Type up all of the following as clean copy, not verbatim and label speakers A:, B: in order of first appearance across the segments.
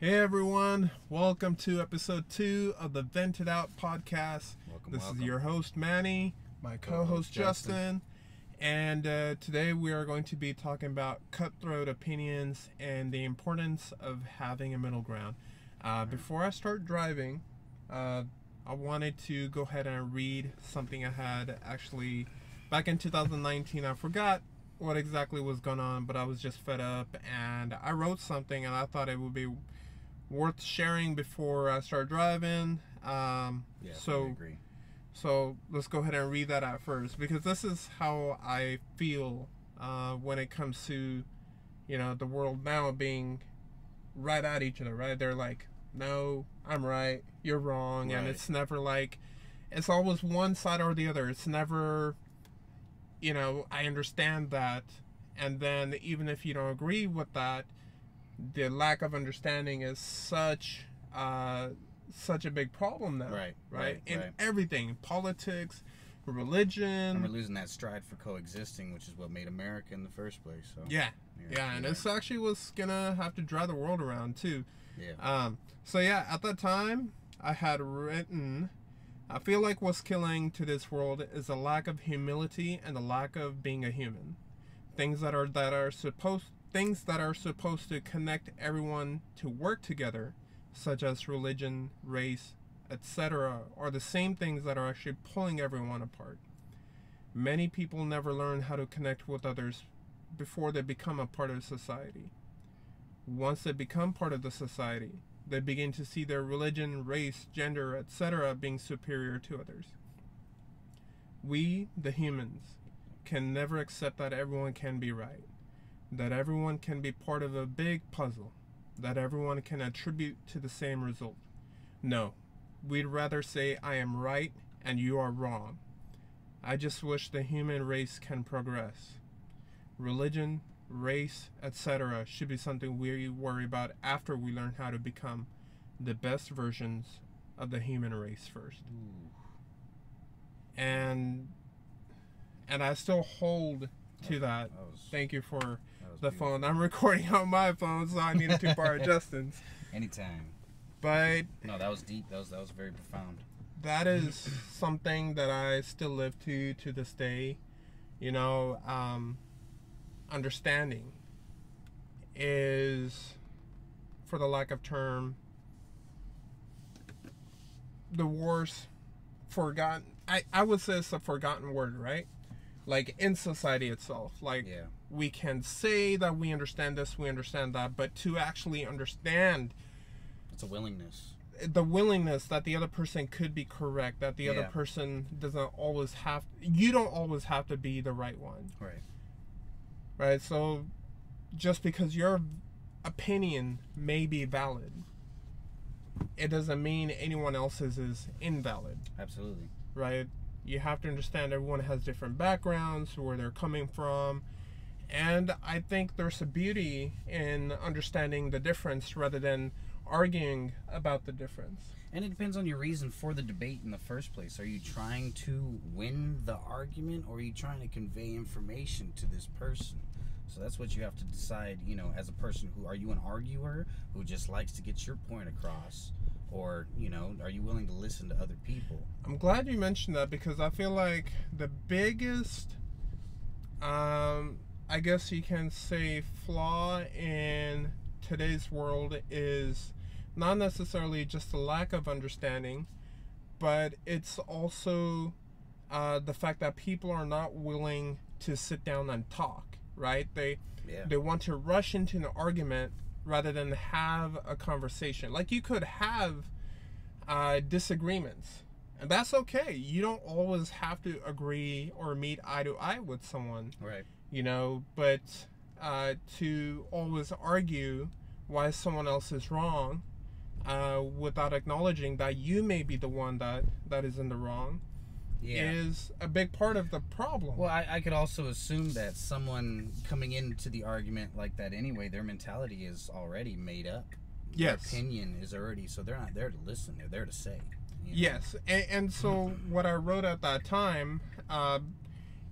A: Hey everyone, welcome to episode 2 of the Vventitout podcast. This is your host Manny, my co-host Justin, and today we are going to be talking about cutthroat opinions and the importance of having a middle ground. Before I start driving, I wanted to go ahead and read something I had actually back in 2019. I forgot what exactly was going on, but I was just fed up and I wrote something and I thought it would be worth sharing before I start driving. I agree. So let's go ahead and read that out first, because this is how I feel when it comes to, the world now being right at each other, right? They're like, no, I'm right, you're wrong. Right. And it's never like, it's always one side or the other. It's never, I understand that. And then even if you don't agree with that, the lack of understanding is such a big problem now, right? In everything, politics, religion.
B: And we're losing that stride for coexisting, which is what made America in the first place. So
A: and it's actually what's gonna have to drive the world around too. At that time I had written, I feel like what's killing to this world is a lack of humility and the lack of being a human. Things that are supposed to connect everyone to work together, such as religion, race, etc., are the same things that are actually pulling everyone apart. Many people never learn how to connect with others before they become a part of society. Once they become part of the society, they begin to see their religion, race, gender, etc. being superior to others. We, the humans, can never accept that everyone can be right, that everyone can be part of a big puzzle, that everyone can attribute to the same result. No, we'd rather say I am right and you are wrong. I just wish the human race can progress. Religion, race, etc. should be something we worry about after we learn how to become the best versions of the human race first. And I still hold to that. Thank you for the phone. I'm recording on my phone, so I needed to borrow Justin's.
B: Anytime.
A: But
B: no, that was deep. That was very profound.
A: That is something that I still live to this day. Understanding is, for the lack of term, the worst forgotten. I would say it's a forgotten word, right? Like in society itself, we can say that we understand this, we understand that, but to actually understand,
B: it's a willingness.
A: The willingness that the other person could be correct, that the other person doesn't always have. You don't always have to be the right one. Right. So, just because your opinion may be valid, it doesn't mean anyone else's is invalid.
B: Absolutely.
A: Right. You have to understand everyone has different backgrounds, where they're coming from. And I think there's a beauty in understanding the difference rather than arguing about the difference.
B: And it depends on your reason for the debate in the first place. Are you trying to win the argument, or are you trying to convey information to this person? So that's what you have to decide, as a person. Are you an arguer who just likes to get your point across? Or, are you willing to listen to other people?
A: I'm glad you mentioned that, because I feel like the biggest, I guess you can say, flaw in today's world is not necessarily just a lack of understanding, but it's also the fact that people are not willing to sit down and talk, right? They want to rush into an argument rather than have a conversation. Like, you could have disagreements, and that's okay. You don't always have to agree or meet eye to eye with someone,
B: right?
A: But to always argue why someone else is wrong without acknowledging that you may be the one that is in the wrong is a big part of the problem.
B: Well, I could also assume that someone coming into the argument like that anyway, their mentality is already made up. Their opinion is already, so they're not there to listen, they're there to say.
A: Yes, and so what I wrote at that time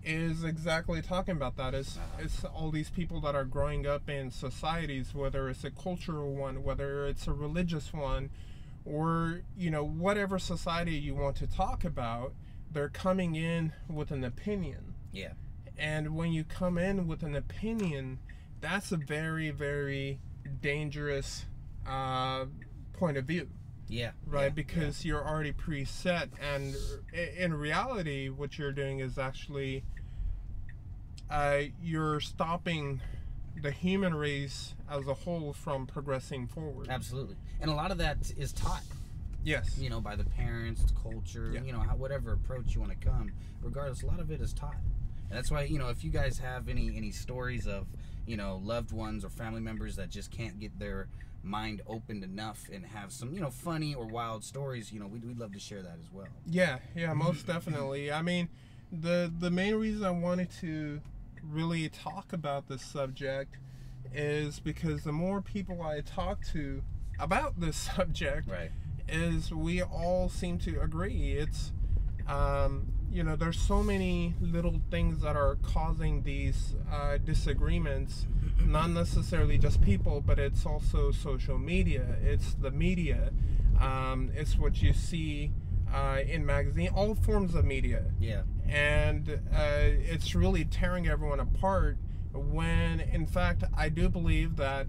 A: is exactly talking about that. It's all these people that are growing up in societies, whether it's a cultural one, whether it's a religious one, or, you know, whatever society you want to talk about, they're coming in with an opinion.
B: Yeah.
A: And when you come in with an opinion, that's a very, very dangerous point of view.
B: Yeah.
A: Right?
B: Yeah,
A: because you're already preset, and in reality, what you're doing is actually you're stopping the human race as a whole from progressing forward.
B: Absolutely. And a lot of that is taught.
A: Yes.
B: You know, by the parents, culture,
A: Yeah.
B: you know, whatever approach you want to come. Regardless, a lot of it is taught. And that's why, you know, if you guys have any stories of, you know, loved ones or family members that just can't get their mind opened enough and have some, you know, funny or wild stories, you know, we'd love to share that as well.
A: Yeah, most definitely. I mean, the main reason I wanted to really talk about this subject is because the more people I talk to about this subject,
B: right,
A: is we all seem to agree. It's you know, there's so many little things that are causing these disagreements, not necessarily just people, but it's also social media, it's the media, it's what you see in magazine, all forms of media.
B: Yeah.
A: And it's really tearing everyone apart, when in fact I do believe that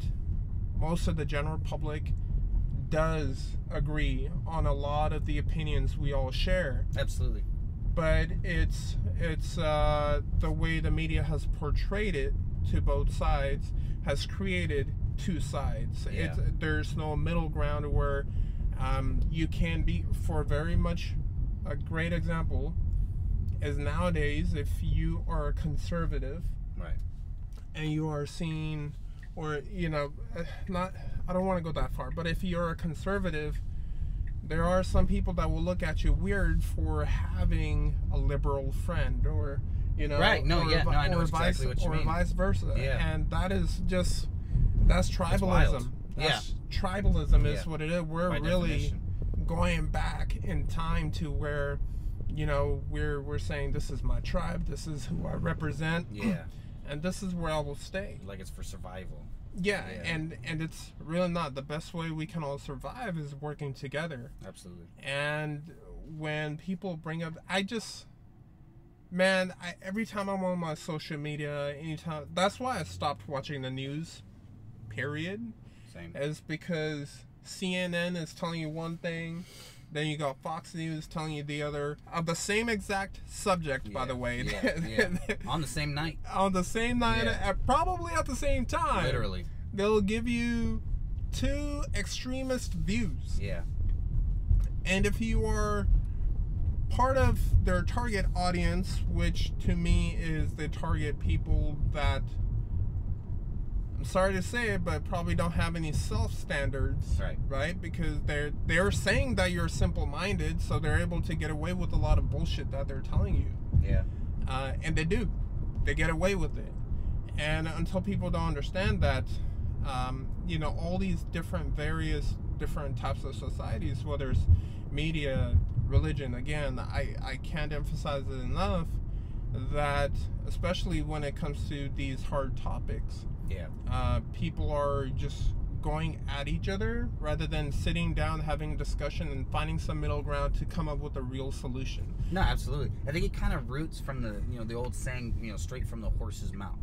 A: most of the general public does agree on a lot of the opinions we all share.
B: Absolutely.
A: But it's the way the media has portrayed it to both sides has created two sides.
B: Yeah.
A: There's no middle ground where you can be. For very much a great example is nowadays, if you are a conservative,
B: right,
A: and you are seen, or, you know, not, I don't want to go that far, but if you're a conservative, there are some people that will look at you weird for having a liberal friend, or, you know,
B: right, no,
A: or,
B: yeah, no, I know
A: vice,
B: exactly what you mean.
A: or vice versa.
B: Yeah.
A: And that is just, that's tribalism. That's tribalism is what it is. We're
B: By
A: really
B: definition.
A: going back in time to where, you know, we're saying this is my tribe, this is who I represent,
B: Yeah.
A: and this is where I will stay.
B: Like it's for survival.
A: Yeah, and it's really not. The best way we can all survive is working together.
B: Absolutely.
A: And when people bring up, every time I'm on my social media, anytime, that's why I stopped watching the news, period.
B: Same.
A: Is because CNN is telling you one thing, then you got Fox News telling you the other, of the same exact subject, by the way.
B: Yeah. On the same night.
A: On the same night, probably at the same time.
B: Literally.
A: They'll give you two extremist views.
B: Yeah.
A: And if you are part of their target audience, which to me is the target people that, I'm sorry to say it, but probably don't have any self-standards, right? Because they're saying that you're simple-minded, so they're able to get away with a lot of bullshit that they're telling you.
B: Yeah.
A: And they do. They get away with it. And until people don't understand that, you know, all these different types of societies, whether it's media, religion, again, I can't emphasize it enough that, especially when it comes to these hard topics, people are just going at each other rather than sitting down, having a discussion, and finding some middle ground to come up with a real solution.
B: No, absolutely. I think it kind of roots from the old saying, straight from the horse's mouth.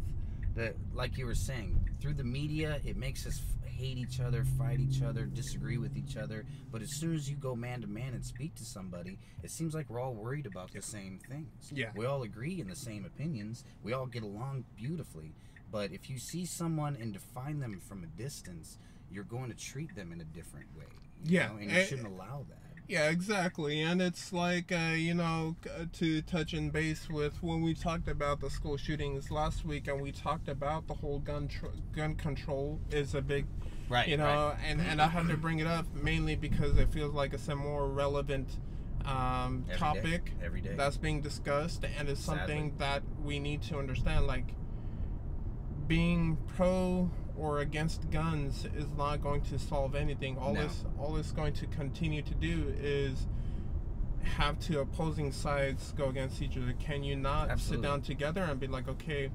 B: That, like you were saying, through the media, it makes us hate each other, fight each other, disagree with each other. But as soon as you go man to man and speak to somebody, it seems like we're all worried about the same things.
A: Yeah.
B: We all agree in the same opinions. We all get along beautifully. But if you see someone and define them from a distance, you're going to treat them in a different way. You know, and you shouldn't allow that.
A: Yeah, exactly. And it's like, to touch in base with when we talked about the school shootings last week, and we talked about the whole gun control is a big, and I had to bring it up mainly because it feels like it's a more relevant topic
B: every day
A: that's being discussed, and it's something that we need to understand. Like, being pro or against guns is not going to solve anything. All it's going to continue to do is have two opposing sides go against each other? Can you not
B: Absolutely.
A: sit down together and be like, okay,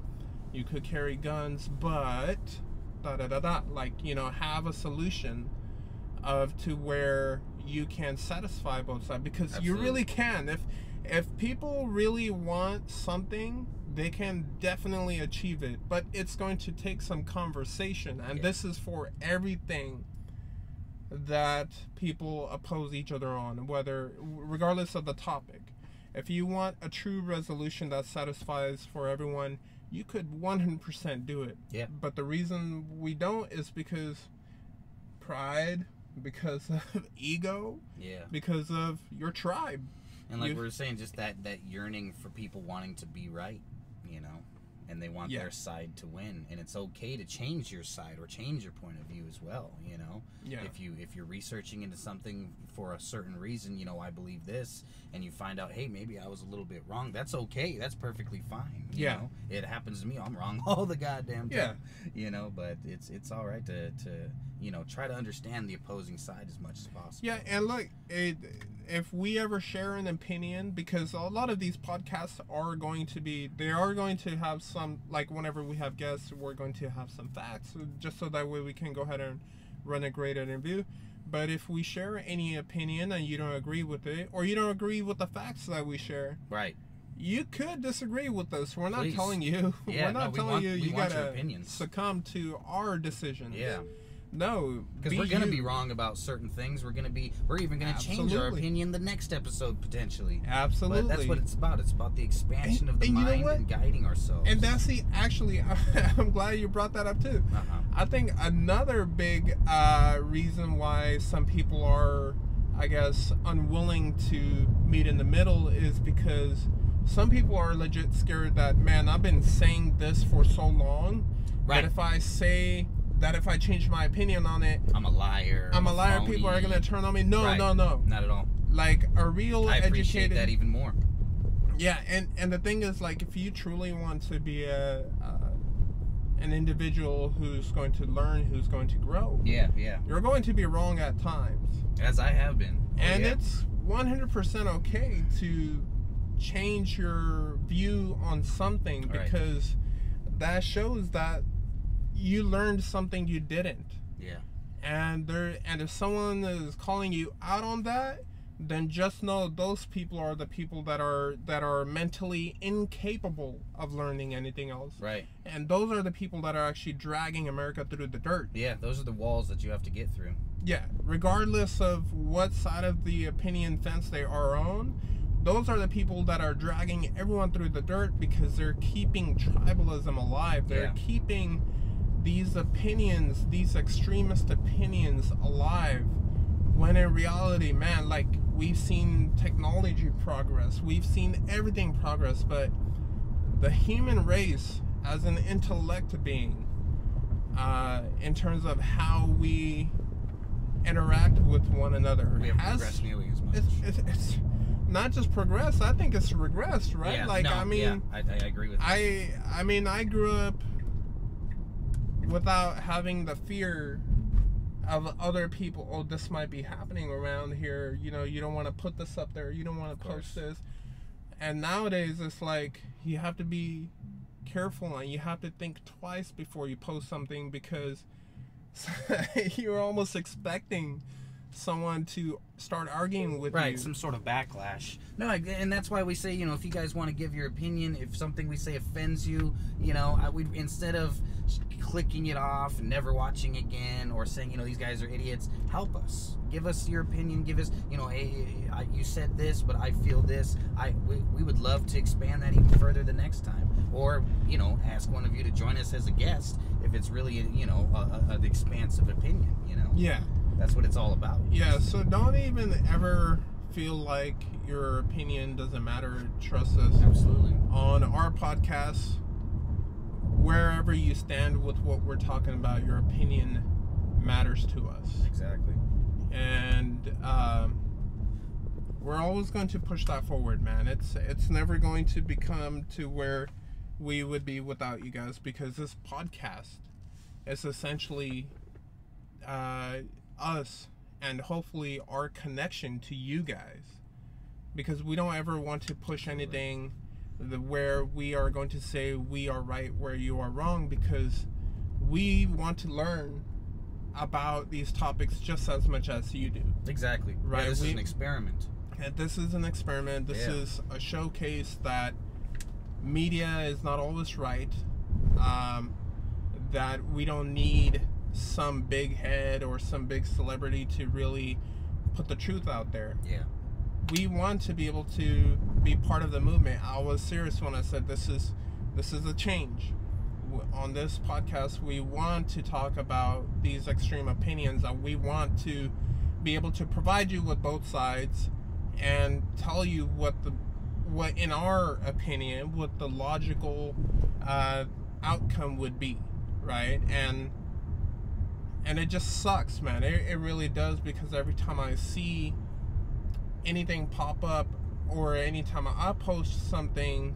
A: you could carry guns, but like, you know, have a solution of to where you can satisfy both sides, because
B: Absolutely.
A: you really can. If people really want something, they can definitely achieve it, but it's going to take some conversation, and this is for everything that people oppose each other on, whether regardless of the topic. If you want a true resolution that satisfies for everyone, you could 100% do it.
B: Yeah.
A: But the reason we don't is because pride, because of ego, because of your tribe.
B: And like we were saying, just that yearning for people wanting to be right, you know, and they want their side to win, and it's okay to change your side or change your point of view as well, you know. If you're researching into something for a certain reason, you know, I believe this, and you find out, hey, maybe I was a little bit wrong, that's okay, that's perfectly fine, you know. It happens to me, I'm wrong all the goddamn time, you know, but it's all right to you know, try to understand the opposing side as much as possible.
A: Yeah, and look, if we ever share an opinion, because a lot of these podcasts are going to have some, like whenever we have guests, we're going to have some facts, just so that way we can go ahead and run a great interview. But if we share any opinion and you don't agree with it, or you don't agree with the facts that we share,
B: right,
A: you could disagree with us. We're not telling you.
B: Yeah,
A: we're not telling you you gotta
B: opinions.
A: Succumb to our decisions.
B: Yeah.
A: No,
B: because we're gonna be wrong about certain things. We're even gonna change our opinion the next episode potentially.
A: Absolutely,
B: but that's what it's about. It's about the expansion of the mind and guiding ourselves.
A: And that's actually, I'm glad you brought that up too. I think another big reason why some people are, I guess, unwilling to meet in the middle is because some people are legit scared that, man, I've been saying this for so long that if I change my opinion on it,
B: I'm a liar. Phony.
A: People are gonna turn on me. No, no,
B: not at all.
A: Like a real
B: I
A: educated.
B: Appreciate that even more.
A: Yeah, and the thing is, like, if you truly want to be an individual who's going to learn, who's going to grow, you're going to be wrong at times.
B: As I have been.
A: And it's 100% okay to change your view on something, because that shows that you learned something you didn't.
B: Yeah.
A: And if someone is calling you out on that, then just know those people are the people that are mentally incapable of learning anything else.
B: Right.
A: And those are the people that are actually dragging America through the dirt.
B: Yeah, those are the walls that you have to get through.
A: Yeah, regardless of what side of the opinion fence they are on, those are the people that are dragging everyone through the dirt, because they're keeping tribalism alive. They're keeping these opinions, these extremist opinions alive, when in reality, man, like, we've seen technology progress, we've seen everything progress, but the human race as an intellect being, in terms of how we interact with one another,
B: we haven't progressed nearly as much.
A: It's not just progress, I think it's regressed, right?
B: Yeah,
A: like,
B: no,
A: I mean,
B: I agree with that.
A: I mean, I grew up without having the fear of other people. Oh, this might be happening around here. You know, you don't want to put this up there. You don't want to post this. And nowadays, it's like you have to be careful and you have to think twice before you post something, because you're almost expecting someone to start arguing with you.
B: Right, some sort of backlash. No, and that's why we say, you know, if you guys want to give your opinion, if something we say offends you, you know, instead of clicking it off and never watching again, or saying, you know, these guys are idiots, help us. Give us your opinion. Give us, you know, hey, you said this, but I feel this. We would love to expand that even further the next time. Or, you know, ask one of you to join us as a guest if it's really, you know, an expansive opinion, you know.
A: Yeah.
B: That's what it's all about.
A: Yeah, so don't even ever feel like your opinion doesn't matter. Trust us.
B: Absolutely.
A: On our podcast, wherever you stand with what we're talking about, your opinion matters to us.
B: Exactly.
A: And we're always going to push that forward, man. It's never going to become to where we would be without you guys, because this podcast is essentially us, and hopefully our connection to you guys, because we don't ever want to push anything where we are going to say we are right where you are wrong, because we want to learn about these topics just as much as you do.
B: Exactly.
A: Right.
B: Yeah, this is an experiment.
A: And this is an experiment. This is a showcase that media is not always right. That we don't need some big head or some big celebrity to really put the truth out there.
B: Yeah.
A: We want to be able to be part of the movement. I was serious when I said this is a change. On this podcast, we want to talk about these extreme opinions, and we want to be able to provide you with both sides and tell you what in our opinion, what the logical outcome would be, right? And it just sucks, man. It really does, because every time I see anything pop up, or anytime I post something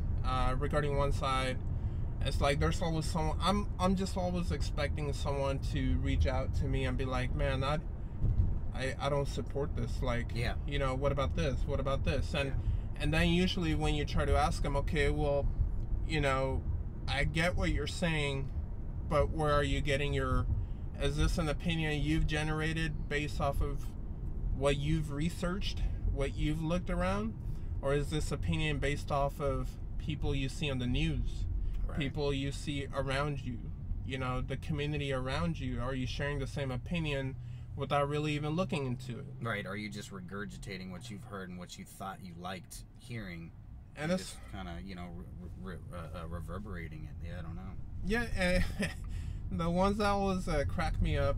A: regarding one side, it's like there's always someone. I'm just always expecting someone to reach out to me and be like, man, I don't support this. Like, you know, what about this? What about this? And then usually when you try to ask them, okay, well, you know, I get what you're saying, but where are you getting is this an opinion you've generated based off of what you've researched, what you've looked around? Or is this opinion based off of people you see on the news, people you see around you, you know, the community around you? Are you sharing the same opinion without really even looking into it?
B: Right. Are you just regurgitating what you've heard and what you thought you liked hearing,
A: and it's
B: just kind of, you know, reverberating it? Yeah, I don't know.
A: Yeah, the ones that always crack me up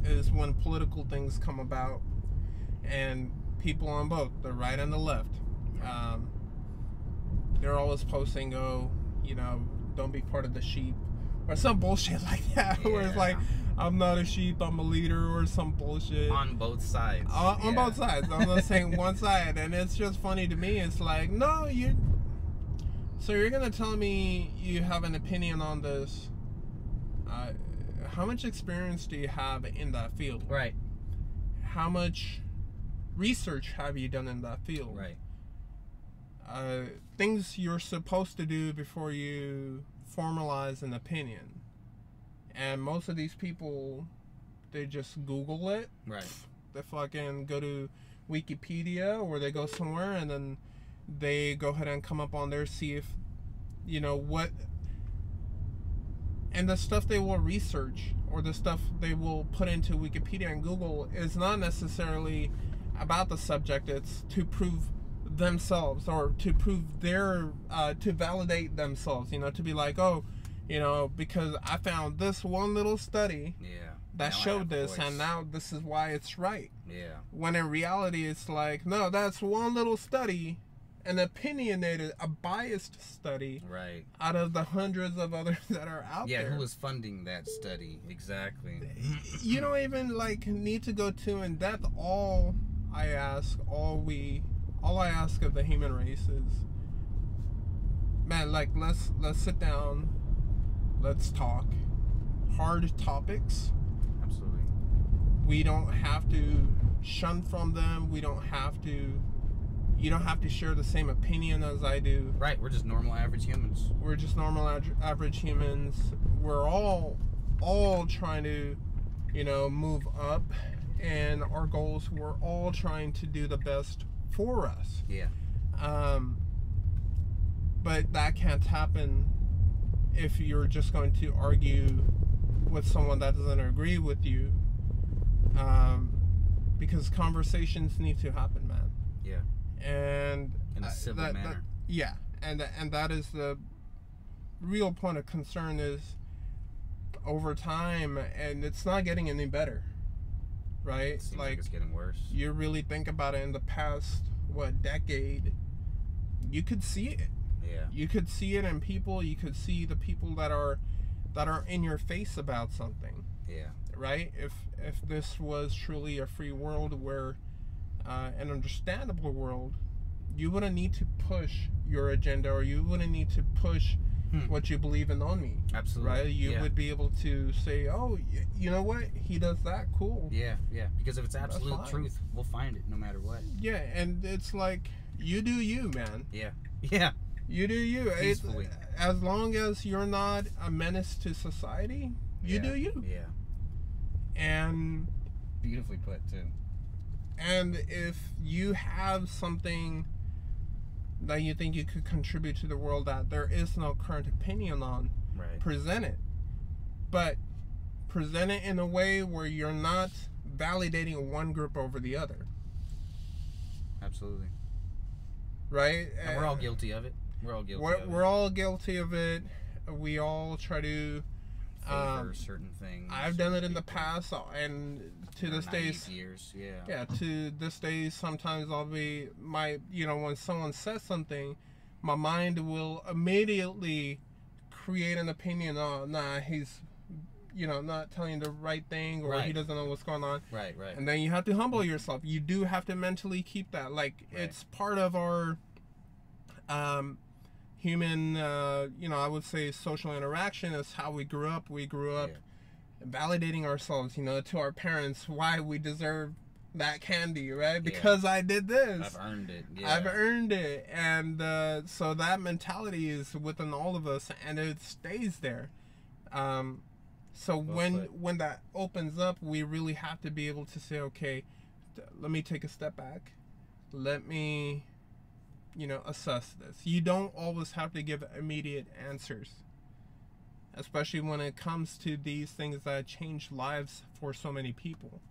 A: is when political things come about, and people on both the right and the left, they're always posting, oh, you know, don't be part of the sheep, or some bullshit like that, where it's like, I'm not a sheep, I'm a leader, or some bullshit.
B: On both sides.
A: On both sides. I'm not saying one side. And it's just funny to me. It's like, no, so you're going to tell me you have an opinion on this. How much experience do you have in that field?
B: Right.
A: How much research have you done in that field?
B: Right.
A: Things you're supposed to do before you formalize an opinion. And most of these people, they just Google it.
B: Right.
A: They fucking go to Wikipedia, or they go somewhere, and then they go ahead and come up on there, see if, you know, what. And the stuff they will research, or the stuff they will put into Wikipedia and Google, is not necessarily about the subject. It's to prove themselves, or to prove to validate themselves, you know, to be like, oh, you know, because I found this one little study that showed this, and now this is why it's right.
B: Yeah.
A: When in reality, it's like, no, that's one little study, an opinionated, a biased study,
B: right,
A: out of the hundreds of others that are out there.
B: Yeah, who was funding that study? Exactly.
A: You don't even like need to go too in depth. All I ask of the human race is, man, like, let's sit down, let's talk hard topics.
B: Absolutely.
A: We don't have to shun from them. You don't have to share the same opinion as I do.
B: Right, we're just normal average humans.
A: We're just normal average humans. We're all trying to, you know, move up, and our goals, we're all trying to do the best for us.
B: Yeah.
A: But that can't happen if you're just going to argue with someone that doesn't agree with you. Because conversations need to happen, man.
B: Yeah.
A: And
B: in a civil manner.
A: And that is the real point of concern, is over time, and it's not getting any better, right?
B: It seems like it's getting worse.
A: You really think about it, in the past decade, you could see it.
B: Yeah.
A: You could see it in people. You could see the people that are in your face about something.
B: Yeah.
A: Right? If this was truly a free world, where an understandable world, you wouldn't need to push your agenda, or you wouldn't need to push what you believe in on me.
B: Absolutely.
A: Right? You would be able to say, oh, you know what? He does that. Cool.
B: Yeah, yeah. Because if it's absolute truth, we'll find it no matter what.
A: Yeah, and it's like, you do you, man.
B: Yeah. Yeah.
A: You do you.
B: Peacefully.
A: As long as you're not a menace to society, you do you.
B: Yeah.
A: And...
B: beautifully put, too.
A: And if you have something that you think you could contribute to the world that there is no current opinion on, present it. But present it in a way where you're not validating one group over the other.
B: Absolutely.
A: Right?
B: And we're all guilty of it. We're all guilty of it.
A: We're all guilty of it. We all try to...
B: favor certain things.
A: I've done it in the past, and to this day, to this day, sometimes I'll be when someone says something, my mind will immediately create an opinion. Oh, nah, he's, not telling the right thing, or he doesn't know what's going on.
B: Right.
A: And then you have to humble yourself. You do have to mentally keep that. It's part of our, human, I would say social interaction is how we grew up. We grew up validating ourselves, to our parents, why we deserve that candy, right? Because I did this.
B: I've earned it.
A: I've earned it. And so that mentality is within all of us, and it stays there. So when that opens up, we really have to be able to say, okay, let me take a step back. Let me... assess this. You don't always have to give immediate answers, especially when it comes to these things that change lives for so many people.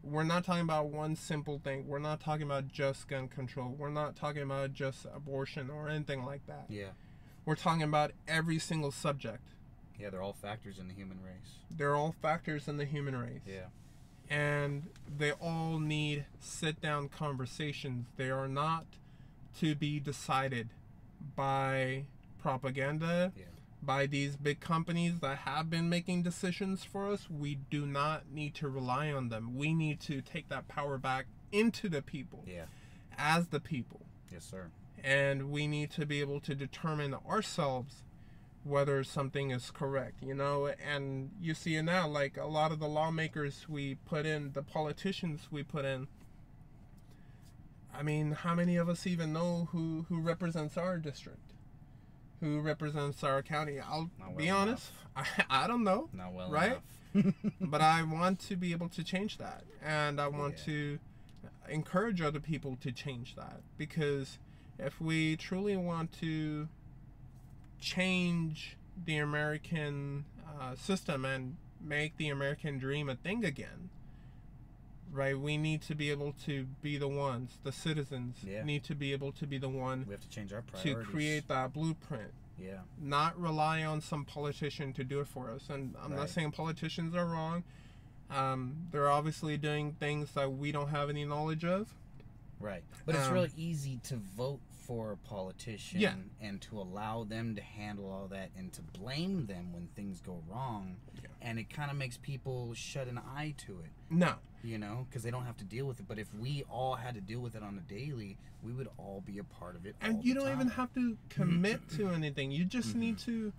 A: We're not talking about one simple thing. We're not talking about just gun control. We're not talking about just abortion or anything like that. We're talking about every single subject.
B: They're all factors in the human race.
A: They're all factors in the human race. And they all need sit-down conversations. They are not to be decided by propaganda, by these big companies that have been making decisions for us. We do not need to rely on them. We need to take that power back into the people, as the people.
B: Yes, sir.
A: And we need to be able to determine ourselves whether something is correct, and you see it now, like a lot of the lawmakers we put in, the politicians we put in, I mean, how many of us even know who represents our district? Who represents our county? I'll be honest, I don't know.
B: Not well
A: right?
B: enough.
A: But I want to be able to change that. And I want to encourage other people to change that. Because if we truly want to change the American system and make the American dream a thing again, right, we need to be able to be the ones, the citizens need to be able to be the one,
B: we have to change our priorities,
A: to create that blueprint, not rely on some politician to do it for us. And I'm not saying politicians are wrong. They're obviously doing things that we don't have any knowledge of,
B: but it's really easy to vote for a politician and to allow them to handle all that and to blame them when things go wrong, and it kind of makes people shut an eye to it. Because they don't have to deal with it. But if we all had to deal with it on a daily, we would all be a part of it.
A: And you don't even have to commit to anything. You just need to,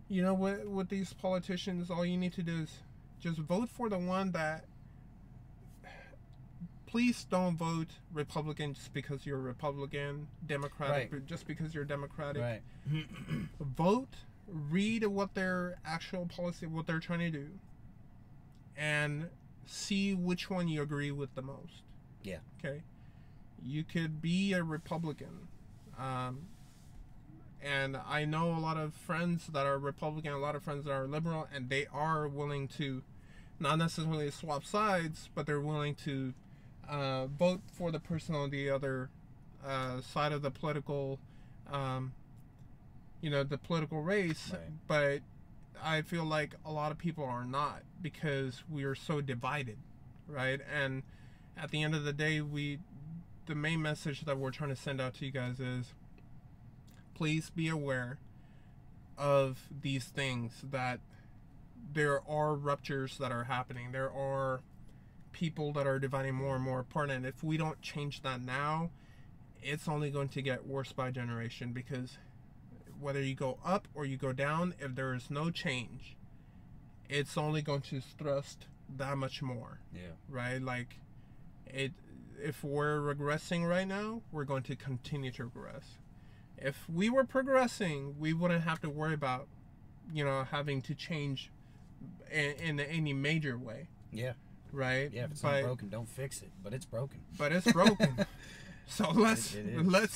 A: with these politicians, all you need to do is just vote for the one that... Please don't vote Republican just because you're Republican, Democratic just because you're Democratic. Vote, read what their actual policy, what they're trying to do, and see which one you agree with the most. Okay? You could be a Republican. And I know a lot of friends that are Republican, a lot of friends that are liberal, and they are willing to not necessarily swap sides, but they're willing to vote for the person on the other side of the political, the political race. But I feel like a lot of people are not, because we are so divided, right? And at the end of the day, the main message that we're trying to send out to you guys is, please be aware of these things, that there are ruptures that are happening. There are people that are dividing more and more apart, and if we don't change that now, it's only going to get worse by generation, because whether you go up or you go down, if there is no change, it's only going to thrust that much more.
B: Yeah.
A: Right? Like, if we're regressing right now, we're going to continue to regress. If we were progressing, we wouldn't have to worry about, having to change in any major way.
B: Yeah.
A: Right?
B: Yeah, if it's not broken, don't fix it. But it's broken.
A: So let's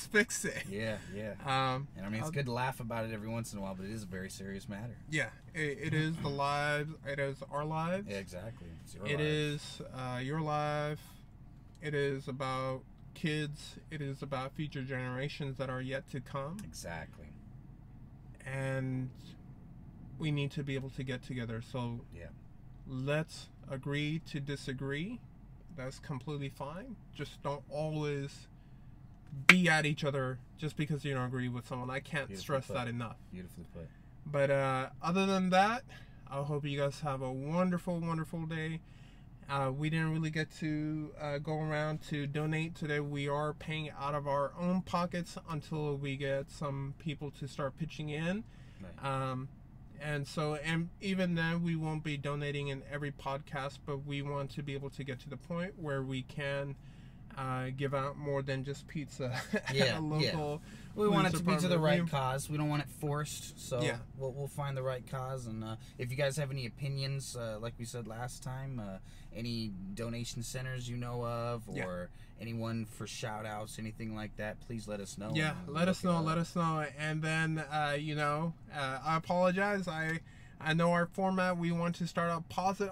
A: fix it.
B: Yeah. And I mean, it's good to laugh about it every once in a while, but it is a very serious matter.
A: Yeah, it is the lives. It is our lives.
B: Yeah, exactly. It's your
A: life.
B: It
A: is your life. It is about kids. It is about future generations that are yet to come.
B: Exactly.
A: And we need to be able to get together. So
B: yeah,
A: let's agree to disagree. That's completely fine. Just don't always be at each other just because you don't agree with someone. I can't stress that enough.
B: Beautifully put.
A: But other than that, I hope you guys have a wonderful, wonderful day. We didn't really get to go around to donate today. We are paying out of our own pockets until we get some people to start pitching in. Right. And even then, we won't be donating in every podcast, but we want to be able to get to the point where we can give out more than just pizza at a local.
B: We want it to be to the right cause. We don't want it forced, so we'll find the right cause. And if you guys have any opinions, like we said last time, any donation centers you know of, or anyone for shout outs, anything like that, please let us know.
A: Yeah, let us know. And then I apologize. I know our format, we want to start out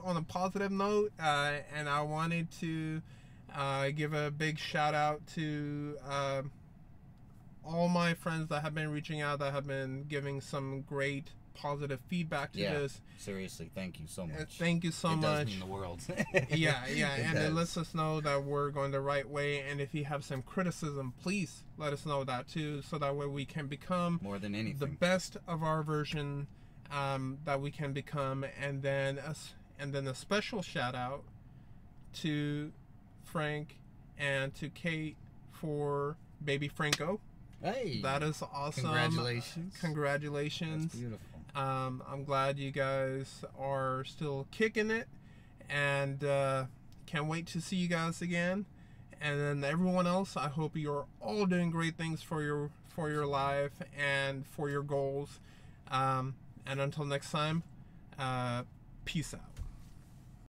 A: on a positive note, and I wanted to give a big shout out to all my friends that have been reaching out, that have been giving some great positive feedback to this.
B: Seriously, thank you so much.
A: Thank you so much.
B: It does mean the world.
A: yeah, and it lets us know that we're going the right way. And if you have some criticism, please let us know that too, so that way we can become
B: more than anything
A: the best of our version that we can become. And then a special shout out to Frank and to Kate for baby Franco.
B: Hey,
A: that is awesome. Congratulations.
B: That's beautiful.
A: I'm glad you guys are still kicking it, and can't wait to see you guys again. And then everyone else, I hope you're all doing great things for your life and for your goals. And until next time, peace out.